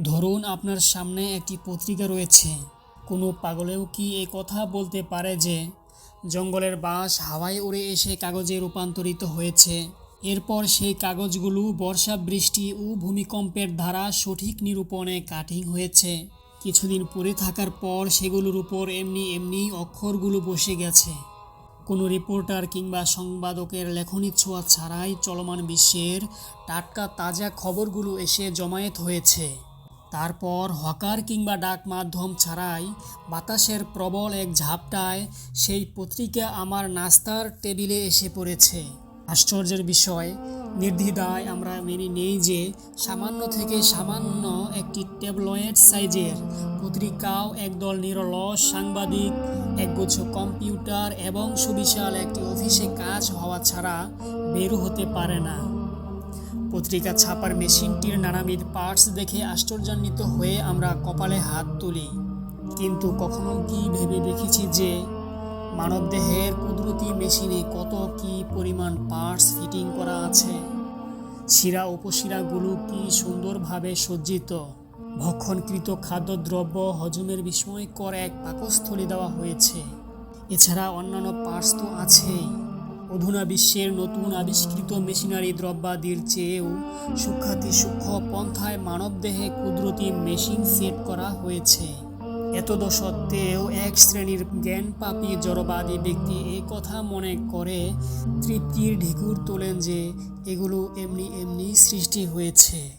ধরুন আপনার সামনে একটি পত্রিকা রয়েছে। কোনো পাগলেও কি এই কথা বলতে পারে যে জঙ্গলের বাঁশ হাওয়ায় উড়ে এসে কাগজে রূপান্তরিত হয়েছে। এরপর সেই কাগজগুলো বর্ষা, বৃষ্টি ও ভূমিকম্পের দ্বারা সঠিক নিরূপণে কাটিং হয়েছে। কিছুদিন পরে থাকার পর সেগুলোর উপর এমনি এমনি অক্ষরগুলো বসে গেছে। কোনো রিপোর্টার কিংবা সংবাদকের লেখনী ছোঁয়া ছাড়াই চলমান বিশ্বের টাটকা তাজা খবরগুলো এসে জমায়েত হয়েছে। তারপর হকার কিংবা ডাক মাধ্যম ছাড়াই বাতাসের প্রবল এক ঝাপটায় সেই পত্রিকা আমার নাস্তার টেবিলে এসে পড়েছে। আশ্চর্যের বিষয়, নির্দ্বিধায় আমরা মেনে নেই যে সামান্য থেকে সামান্য একটি ট্যাবলয়েড সাইজের পত্রিকাও একদল নিরলস সাংবাদিক, একগুচ্ছ কম্পিউটার এবং সুবিশাল একটি অফিসে কাজ হওয়া ছাড়া বের হতে পারে না। পত্রিকা ছাপার মেশিনটির নানাবিধ পার্টস দেখে আশ্চর্যান্বিত হয়ে আমরা কপালে হাত তুলি। কিন্তু কখনো কি ভেবে দেখেছি যে মানবদেহের কুদরতি মেশিনে কত কি পরিমাণ পার্টস ফিটিং করা আছে? শিরা উপশিরাগুলো কি সুন্দরভাবে সজ্জিত। ভক্ষণকৃত খাদ্যদ্রব্য হজমের বিস্ময়কর এক পাকস্থলী দেওয়া হয়েছে। এছাড়া অন্যান্য পার্টস তো আছেই। অধুনা বিশ্বের নতুন আবিষ্কৃত মেশিনারি দ্রব্যাদির চেয়েও সূক্ষ্মাতিসূক্ষ্ম পন্থায় মানবদেহে কুদরতি মেশিন সেট করা হয়েছে। এতদ সত্ত্বেও এক শ্রেণীর জ্ঞানপাপী জড়বাদী ব্যক্তি এই কথা মনে করে তৃপ্তির ঢেকুর তোলেন যে এগুলো এমনি এমনি সৃষ্টি হয়েছে।